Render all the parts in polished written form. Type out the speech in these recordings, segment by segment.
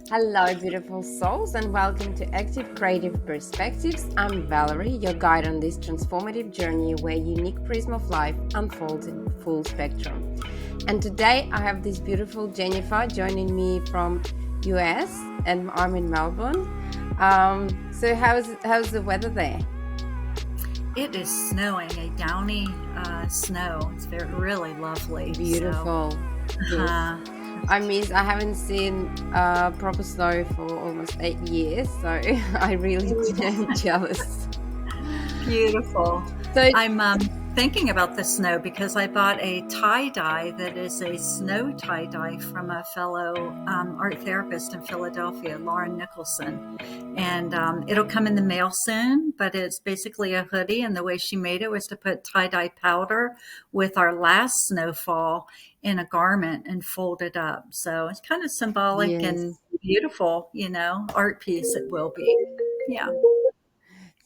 Hello, beautiful souls, and welcome to Active Kreative Perspectives. I'm Valerie, your guide on this transformative journey where unique prism of life unfolds in full spectrum. And today I have this beautiful Jennifer joining me from US, and I'm in Melbourne. So how's the weather there? It is snowing, a downy snow. It's really lovely. Beautiful. Yes. Uh, I haven't seen proper snow for almost 8 years, so I really am jealous. Beautiful. So I'm thinking about the snow because I bought a tie-dye that is a snow tie-dye from a fellow art therapist in Philadelphia, Lauren Nicholson. And it'll come in the mail soon, but it's basically a hoodie. And the way she made it was to put tie-dye powder with our last snowfall in a garment and fold it up. So it's kind of symbolic and yes, beautiful, art piece it will be. Yeah.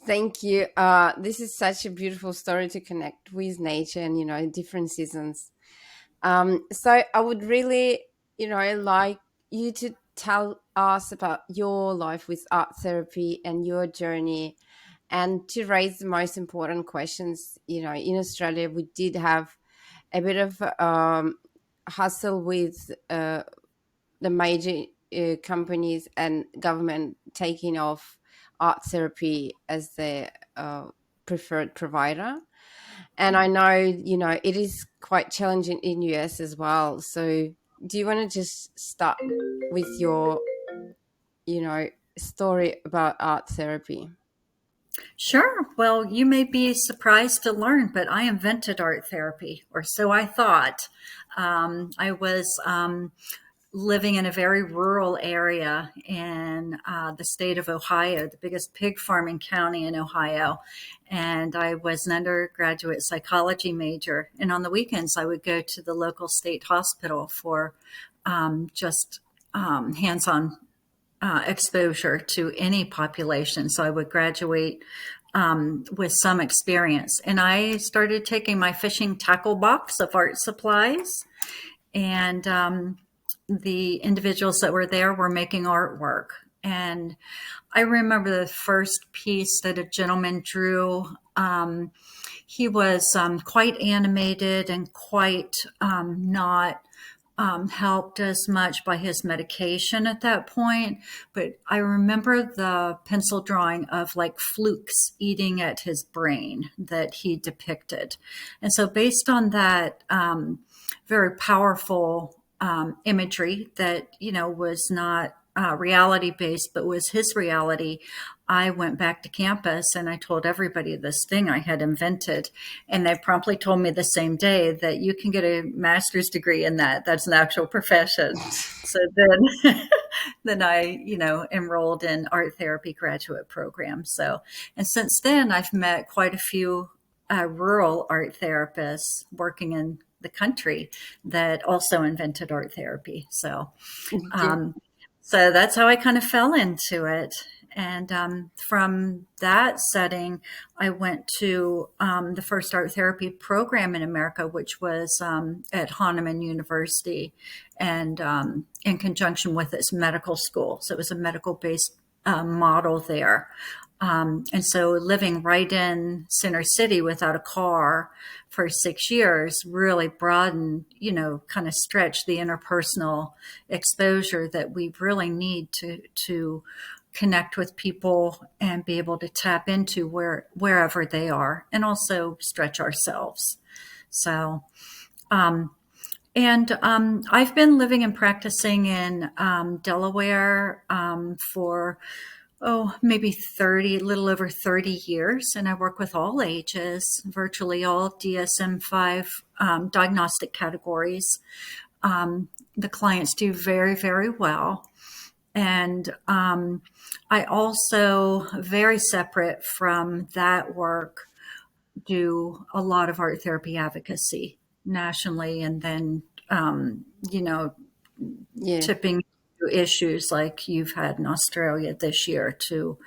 thank you. This is such a beautiful story to connect with nature and different seasons. So I would really like you to tell us about your life with art therapy and your journey, and to raise the most important questions. In Australia, we did have a bit of hustle with the major companies and government taking off art therapy as their preferred provider. And I know, it is quite challenging in US as well. So do you want to just start with your, story about art therapy? Sure. Well, you may be surprised to learn, but I invented art therapy, or so I thought. I was living in a very rural area in the state of Ohio, the biggest pig farming county in Ohio. And I was an undergraduate psychology major. And on the weekends, I would go to the local state hospital for just hands on exposure to any population. So I would graduate with some experience. And I started taking my fishing tackle box of art supplies, and the individuals that were there were making artwork. And I remember the first piece that a gentleman drew. He was quite animated and quite not helped as much by his medication at that point. But I remember the pencil drawing of like flukes eating at his brain that he depicted. And so, based on that very powerful imagery that, was not reality based, but was his reality, I went back to campus and I told everybody this thing I had invented. And they promptly told me the same day that you can get a master's degree in that. That's an actual profession. So then, then I, enrolled in art therapy graduate program. So, and since then, I've met quite a few rural art therapists working in the country that also invented art therapy. So that's how I kind of fell into it. And from that setting, I went to the first art therapy program in America, which was at Hahnemann University, and in conjunction with its medical school. So it was a medical based model there. And so living right in Center City without a car for 6 years really broadened, kind of stretched the interpersonal exposure that we really need to connect with people and be able to tap into wherever they are, and also stretch ourselves. So, I've been living and practicing in Delaware for maybe 30, a little over 30 years. And I work with all ages, virtually all DSM-5 diagnostic categories. The clients do very, very well. And I also, very separate from that work, do a lot of art therapy advocacy nationally, and then, you know, Yeah. tipping into issues like you've had in Australia this year to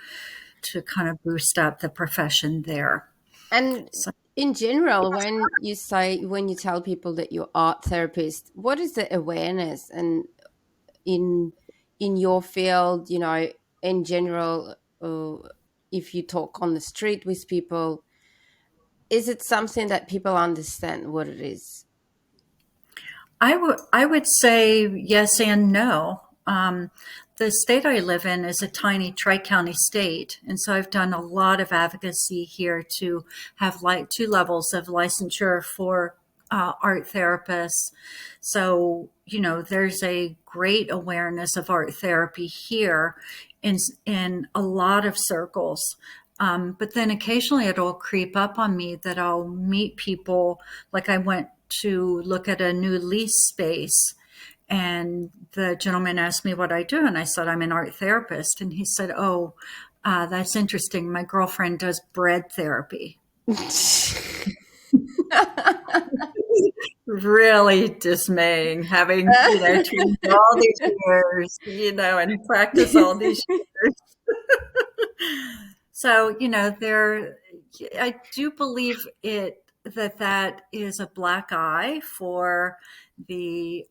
kind of boost up the profession there. And So in general, when you tell people that you're art therapist, what is the awareness and in in your field, in general, if you talk on the street with people, is it something that people understand what it is? I would say yes and no. The state I live in is a tiny tri-county state, and so I've done a lot of advocacy here to have like two levels of licensure for art therapists. So there's a great awareness of art therapy here in a lot of circles. But then occasionally it'll creep up on me that I'll meet people. Like I went to look at a new lease space, and the gentleman asked me what I do, and I said I'm an art therapist, and he said, "Oh, that's interesting. My girlfriend does bread therapy." Really dismaying, having trained all these years, and practice all these years. So, I do believe that is a black eye for the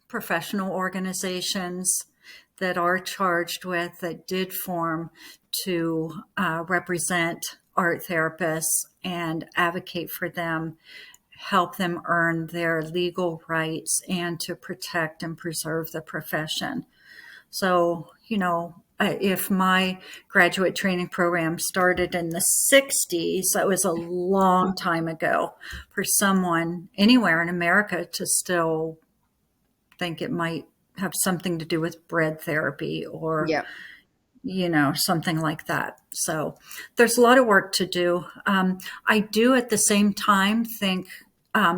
professional organizations that are charged with, that did form to represent art therapists and advocate for them, help them earn their legal rights, and to protect and preserve the profession. So, if my graduate training program started in the 60s, that was a long time ago for someone anywhere in America to still think it might have something to do with bread therapy or, Yeah. something like that. So there's a lot of work to do. I do at the same time think,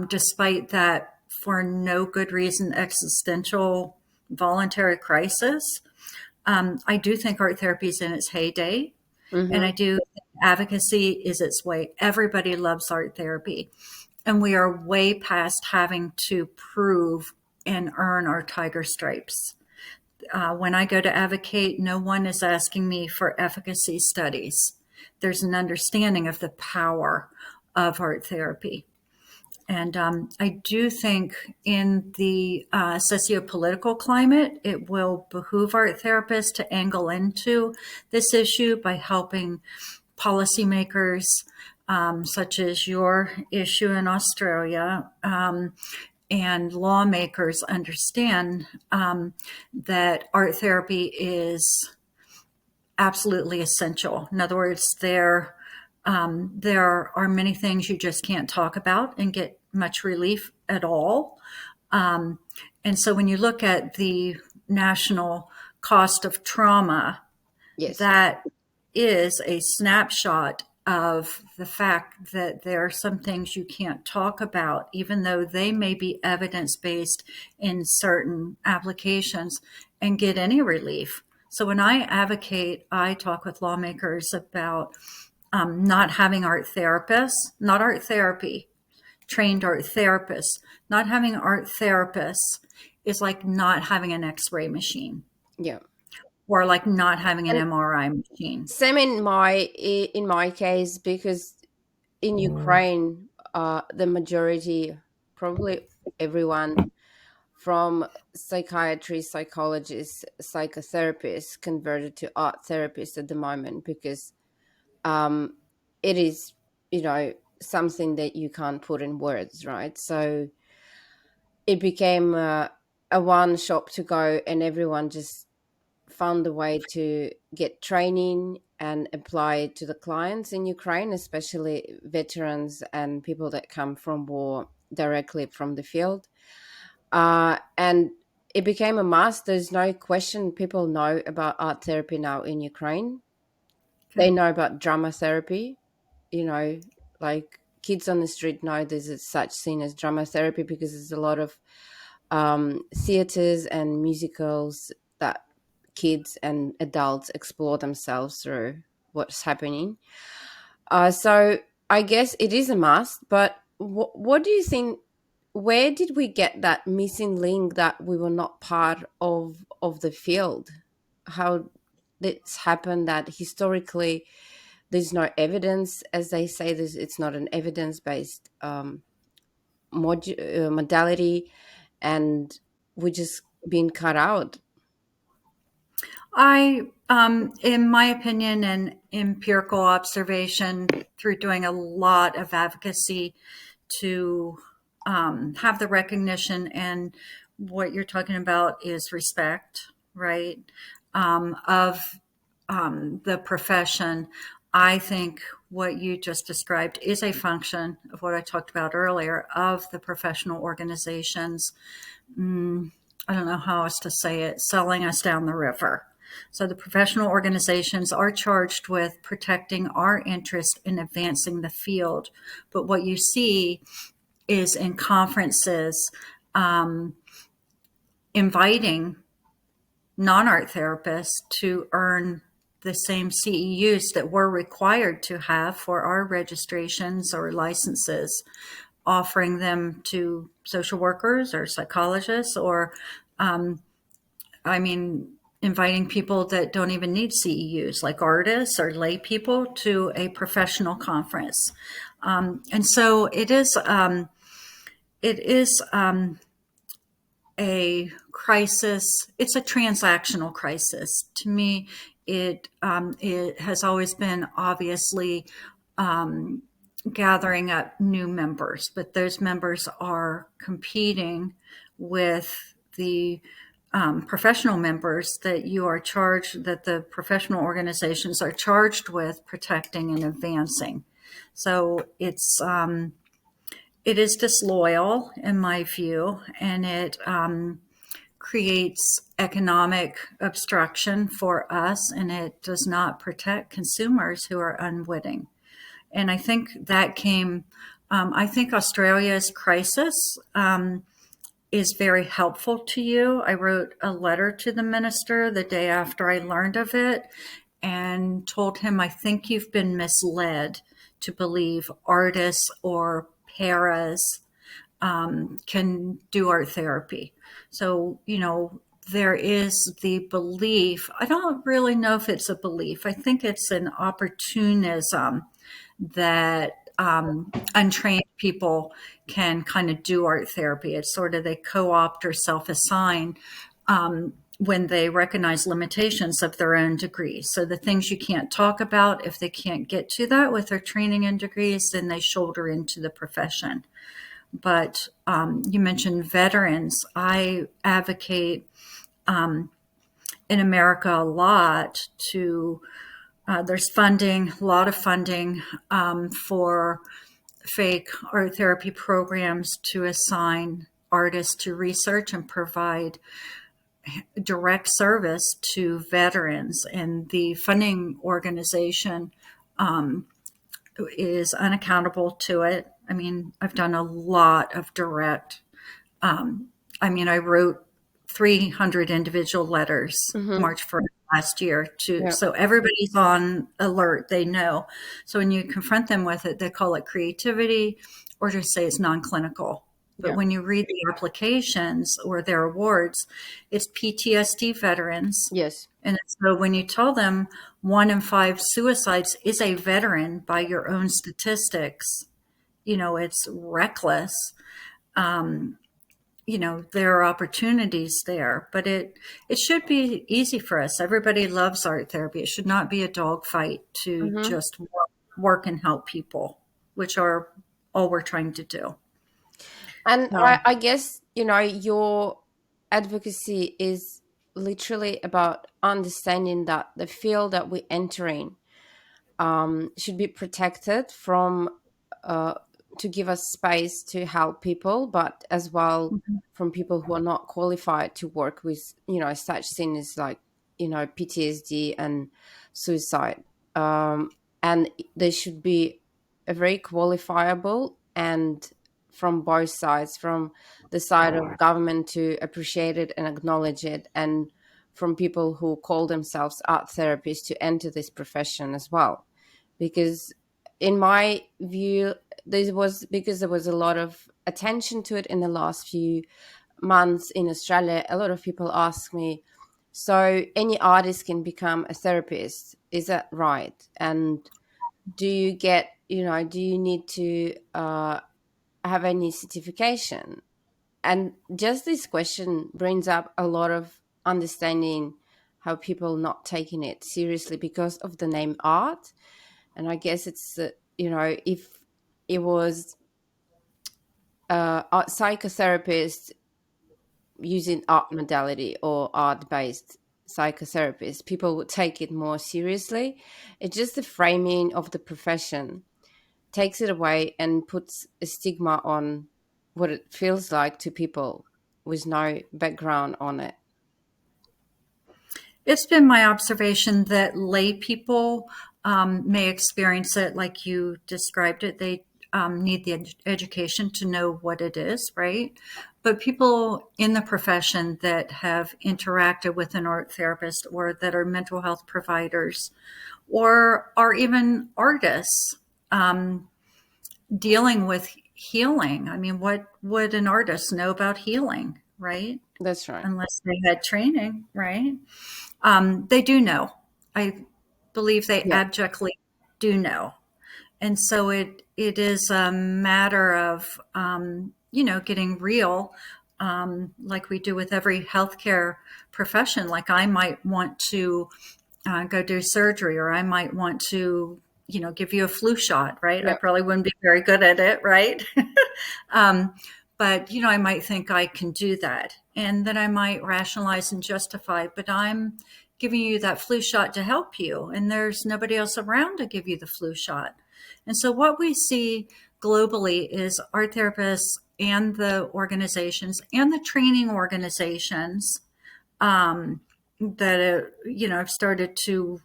despite that for no good reason existential voluntary crisis, I do think art therapy is in its heyday. And Mm-hmm. I do think advocacy is its way. Everybody loves art therapy. And we are way past having to prove and earn our tiger stripes. When I go to advocate, no one is asking me for efficacy studies. There's an understanding of the power of art therapy. And I do think in the socio-political climate, it will behoove art therapists to angle into this issue by helping policymakers, such as your issue in Australia, and lawmakers understand that art therapy is absolutely essential. In other words, there are many things you just can't talk about and get much relief at all. Um, and so when you look at the national cost of trauma, Yes. that is a snapshot of the fact that there are some things you can't talk about, even though they may be evidence based in certain applications, and get any relief. So when I advocate, I talk with lawmakers about not having art therapists, not art therapy, trained art therapists. Not having art therapists is like not having an X-ray machine, Yeah. or like not having an And MRI machine. same in my case, because in Ukraine, the majority, probably everyone from psychiatry, psychologists, psychotherapists converted to art therapists at the moment, because um, it is, something that you can't put in words, right? So it became a one shop to go, and everyone just found a way to get training and apply it to the clients in Ukraine, especially veterans and people that come from war directly from the field. And it became a must. There's no question, people know about art therapy now in Ukraine. They Okay. know about drama therapy, you know, like kids on the street know there's a such thing as drama therapy, because there's a lot of theaters and musicals that kids and adults explore themselves through what's happening. So I guess it is a must, but what do you think? Where did we get that missing link that we were not part of the field? How it's happened that historically there's no evidence, as they say, it's not an evidence based modality, and we're just being cut out. In my opinion and empirical observation through doing a lot of advocacy to have the recognition, and what you're talking about is respect, right? Of the profession. I think what you just described is a function of what I talked about earlier of the professional organizations. I don't know how else to say it, selling us down the river. So the professional organizations are charged with protecting our interest in advancing the field. But what you see is in conferences inviting non-art therapists to earn the same CEUs that we're required to have for our registrations or licenses, offering them to social workers or psychologists, or I mean, inviting people that don't even need CEUs, like artists or lay people, to a professional conference. And so it is a crisis. It's a transactional crisis. To me, it has always been obviously gathering up new members, but those members are competing with the professional members that you are charged, that the professional organizations are charged with protecting and advancing. So it is disloyal in my view, and it creates economic obstruction for us, and it does not protect consumers who are unwitting. And I think that came, I think Australia's crisis is very helpful to you. I wrote a letter to the minister the day after I learned of it and told him, I think you've been misled to believe artists or paras can do art therapy. So, there is the belief. I don't really know if it's a belief. I think it's an opportunism that untrained people can kind of do art therapy. It's sort of they co-opt or self-assign when they recognize limitations of their own degrees. So the things you can't talk about, if they can't get to that with their training and degrees, then they shoulder into the profession. But you mentioned veterans. I advocate in America a lot to, there's funding, a lot of funding for fake art therapy programs to assign artists to research and provide direct service to veterans. And the funding organization is unaccountable to it. I mean, I've done a lot of direct, I wrote 300 individual letters Mm-hmm. March 1st last year Yeah. so everybody's on alert. They know. So when you confront them with it, they call it creativity or just say it's non-clinical. But Yeah. when you read the applications or their awards, it's PTSD veterans. Yes. And so when you tell them 1 in 5 suicides is a veteran by your own statistics, it's reckless. There are opportunities there, but it should be easy for us. Everybody loves art therapy. It should not be a dogfight to Mm-hmm. just work and help people, which are all we're trying to do. And So, I guess, your advocacy is literally about understanding that the field that we're entering should be protected from, uh, to give us space to help people, but as well mhm, from people who are not qualified to work with, such things like, PTSD and suicide. And they should be a very qualifiable, and from both sides, from the side of government to appreciate it and acknowledge it, and from people who call themselves art therapists to enter this profession as well. Because in my view, because there was a lot of attention to it in the last few months in Australia. A lot of people ask me, so any artist can become a therapist, is that right? And do you need to have any certification? And just this question brings up a lot of understanding how people not taking it seriously because of the name art. And I guess it's if it was a psychotherapist using art modality or art based psychotherapist, people would take it more seriously. It's just the framing of the profession takes it away and puts a stigma on what it feels like to people with no background on it. It's been my observation that lay people may experience it like you described it. They need the education to know what it is, right? But people in the profession that have interacted with an art therapist or that are mental health providers or are even artists dealing with healing. I mean, what would an artist know about healing, right? That's right. Unless they had training, right? They do know. I believe they Yeah. abjectly do know. And so it is a matter of, getting real, like we do with every healthcare profession. Like I might want to go do surgery, or I might want to, give you a flu shot, right? I Yeah. probably wouldn't be very good at it, right? um, but, I might think I can do that. And then I might rationalize and justify, but I'm giving you that flu shot to help you. And there's nobody else around to give you the flu shot. And so what we see globally is art therapists and the organizations and the training organizations that I've started to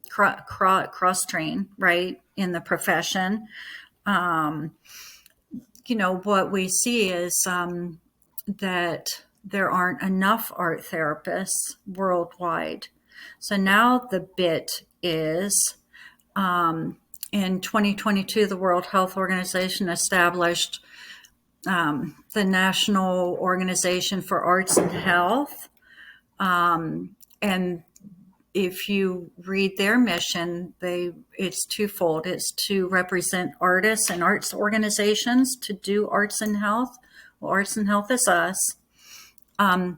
cross train right in the profession. Um, what we see is that there aren't enough art therapists worldwide. So now the bit is in 2022, the World Health Organization established the National Organization for Arts and Health. And if you read their mission, it's twofold. It's to represent artists and arts organizations to do arts and health. Well, arts and health is us. And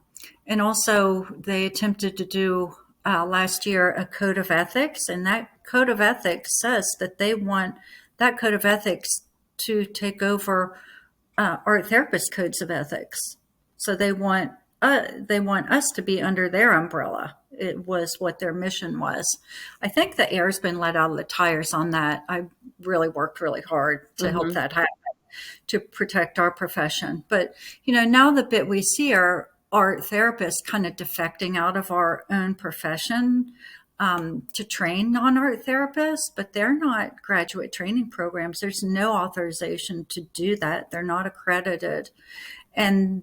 also, they attempted to do last year a code of ethics, and that code of ethics says that they want that code of ethics to take over art therapist codes of ethics. So they want us to be under their umbrella. It was what their mission was. I think the air's been let out of the tires on that. I really worked really hard to help Hmm. that happen, to protect our profession. But now the bit we see are art therapists kind of defecting out of our own profession to train non-art therapists, but they're not graduate training programs. There's no authorization to do that. They're not accredited. And,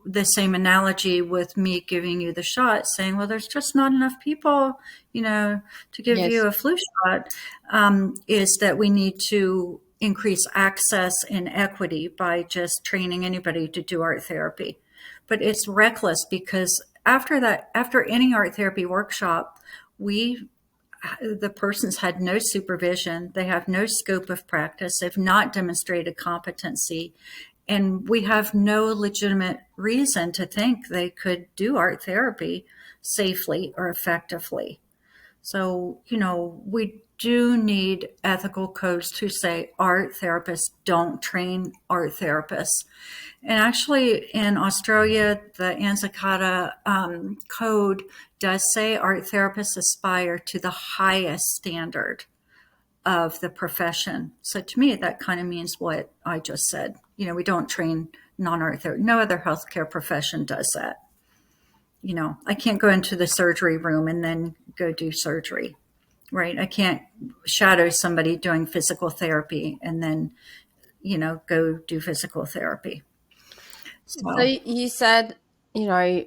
the same analogy with me giving you the shot, saying, well, there's just not enough people, to give you Yes. a flu shot, is that we need to increase access and equity by just training anybody to do art therapy. But it's reckless because after any art therapy workshop, the person's had no supervision. They have no scope of practice. They've not demonstrated competency. And we have no legitimate reason to think they could do art therapy safely or effectively. So, we do need ethical codes to say art therapists don't train art therapists. And actually, in Australia, the Anzacata code does say art therapists aspire to the highest standard of the profession. So to me, that kind of means what I just said. We don't train non-art therapy. No other healthcare profession does that. I can't go into the surgery room and then go do surgery, right? I can't shadow somebody doing physical therapy and then, go do physical therapy. So So you said, you know,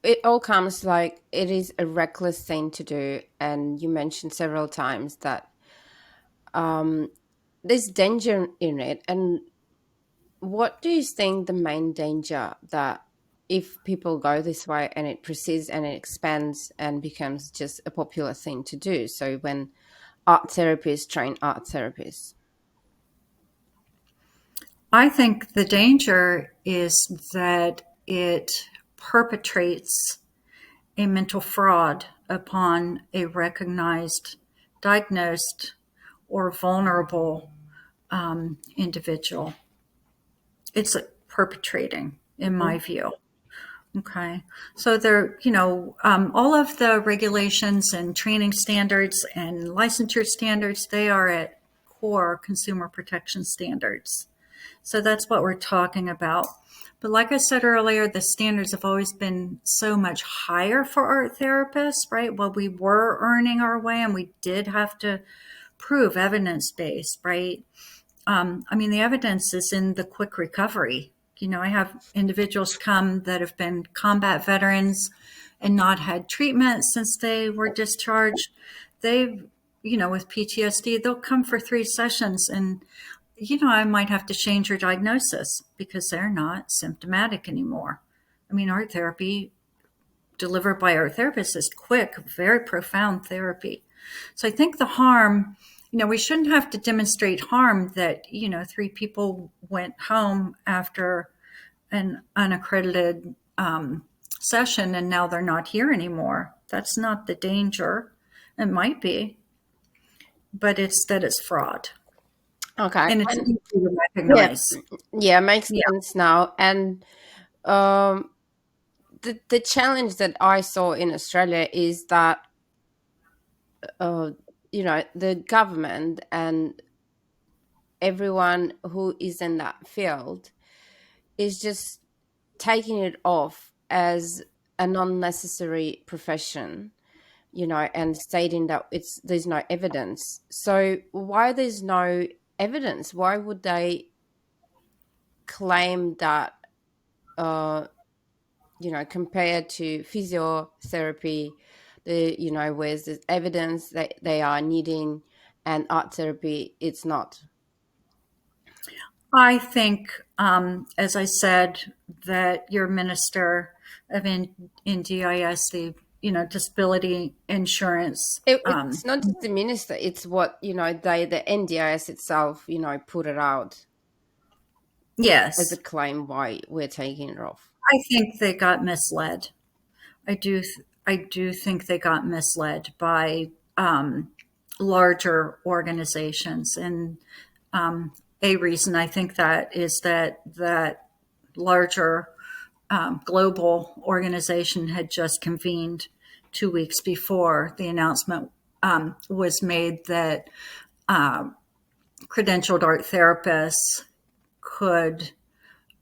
it all comes like it is a reckless thing to do. And you mentioned several times that um, there's danger in it. And what do you think the main danger that if people go this way and it proceeds and it expands and becomes just a popular thing to do? So when art therapists train art therapists. I think the danger is that it perpetrates a mental fraud upon a recognized, diagnosed, or vulnerable individual. It's perpetrating, in my Mhm. view. Okay. So there, all of the regulations and training standards and licensure standards, they are at core consumer protection standards. So that's what we're talking about. But like I said earlier, the standards have always been so much higher for art therapists, right? Well, we were earning our way and we did have to prove evidence based, right? I mean, the evidence is in the quick recovery. I have individuals come that have been combat veterans and not had treatment since they were discharged. They've, with PTSD, they'll come for 3 sessions and, I might have to change your diagnosis because they're not symptomatic anymore. I mean, art therapy delivered by our therapist is quick, very profound therapy. So I think the harm, we shouldn't have to demonstrate harm that, 3 people went home after an unaccredited session and now they're not here anymore. That's not the danger. It might be, but it's that it's fraud. Okay. And it's And easy to yeah, recognize. yeah, makes Yeah. sense now. And um, the challenge that I saw in Australia is that uh, the government and everyone who is in that field is just taking it off as an unnecessary profession, and stating that there's no evidence. So why there's no evidence? Why would they claim that, uh, compared to physiotherapy, where's the evidence that they are needing, and art therapy, it's not. I think, as I said, that your minister of NDIS, the disability insurance. It's not just the minister, it's what, the NDIS itself, put it out as a Yes, claim why we're taking it off. I think they got misled. I do think they got misled by larger organizations, and a reason I think that is that larger global organization had just convened 2 weeks before the announcement was made that credentialed art therapists could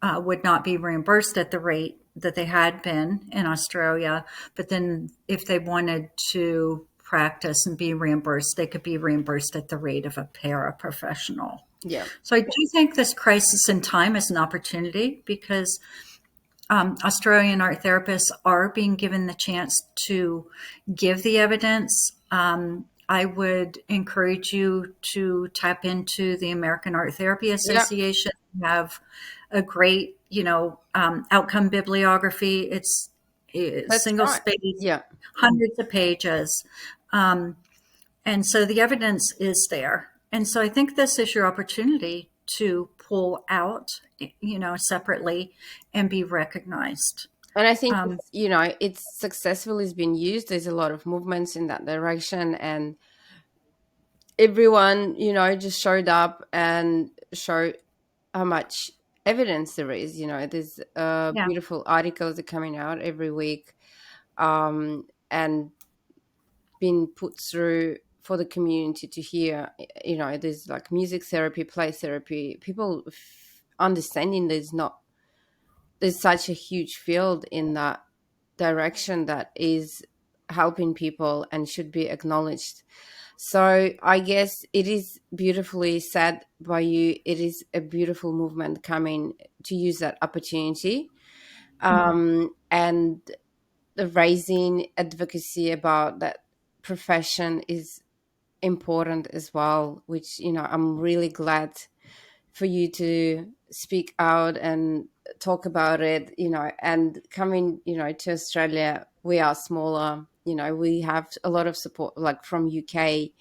would not be reimbursed at the rate that they had been in Australia. But then, if they wanted to practice and be reimbursed, they could be reimbursed at the rate of a paraprofessional. Yeah. So I do think this crisis in time is an opportunity because Australian art therapists are being given the chance to give the evidence. I would encourage you to tap into the American Art Therapy Yeah, Association. We have a great, outcome bibliography. It's that's single right. space, Yeah. hundreds of pages. Um, and so the evidence is there. And so I think this is your opportunity to pull out, separately and be recognized. And I think Um, it's successfully has been used. There's a lot of movements in that direction, and everyone, just showed up and showed how much evidence there is. There's yeah. beautiful articles that are coming out every week, and been put through for the community to hear. There's like music therapy, play therapy, people understanding there's such a huge field in that direction that is helping people and should be acknowledged. So I guess it is beautifully said by you. It is a beautiful movement coming to use that opportunity, and the raising advocacy about that profession is important as well, which I'm really glad for you to speak out and talk about it. And coming to Australia, we are smaller. We have a lot of support, like from UK.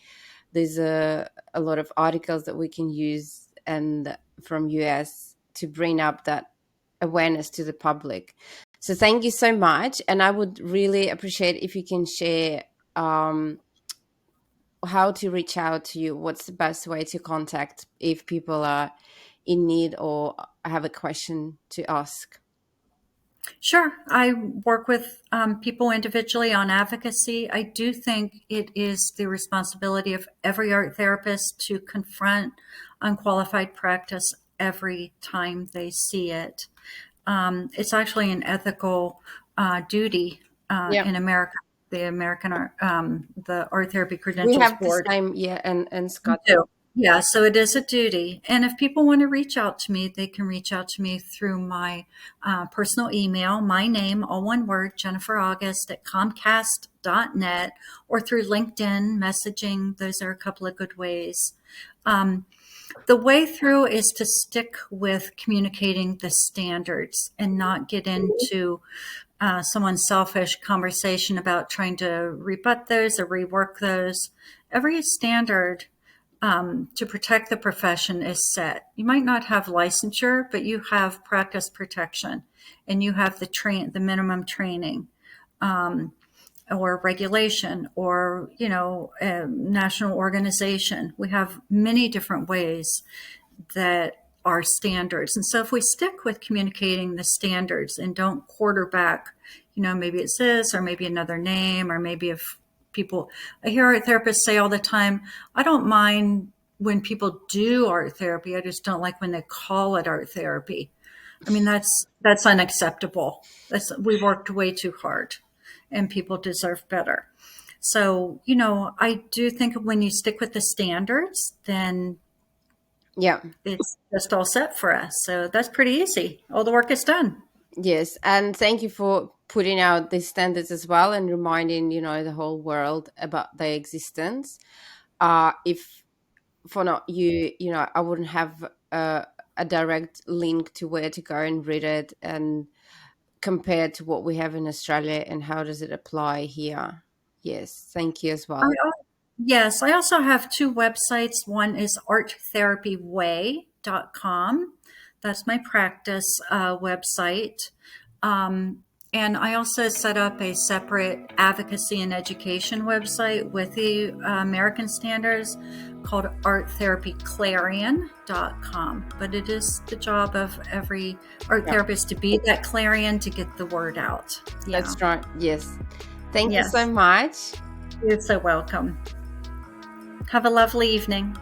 There's a lot of articles that we can use, and from US. to bring up that awareness to the public. So thank you so much. And I would really appreciate if you can share how to reach out to you. What's the best way to contact if people are in need or have a question to ask? Sure. I work with people individually on advocacy. I do think it is the responsibility of every art therapist to confront unqualified practice every time they see it. It's actually an ethical duty Yeah, in America. The American Art, the Art Therapy we Credentials have the Board. same. Yeah, and We Scott. do. Yeah, so it is a duty. And if people want to reach out to me, they can reach out to me through my personal email, my name, all one word, Jennifer August at Comcast.net, or through LinkedIn messaging. Those are a couple of good ways. The way through is to stick with communicating the standards and not get into someone's selfish conversation about trying to rebut those or rework those. Every standard to protect the profession is set. You might not have licensure, but you have practice protection, and you have the minimum training, or regulation, or national organization. We have many different ways that are standards. And so if we stick with communicating the standards and don't quarterback, maybe it's this or maybe another name, or maybe if people, I hear art therapists say all the time, I don't mind when people do art therapy. I just don't like when they call it art therapy. I mean, that's unacceptable. We worked way too hard and people deserve better. So, I do think when you stick with the standards, then Yeah. it's just all set for us. So that's pretty easy. All the work is done. Yes, and thank you for putting out these standards as well and reminding the whole world about their existence. If for not you, I wouldn't have a direct link to where to go and read it and compare to what we have in Australia and how does it apply here. Yes, thank you as I, well. yes, I also have two websites. One is arttherapyway.com. That's my practice website. And I also set up a separate advocacy and education website with the American standards called arttherapyclarion.com. But it is the job of every art Yeah, therapist to be that clarion to get the word out. Yeah. that's right. Yes. Thank you so Yes. much. You're so welcome. Have a lovely evening.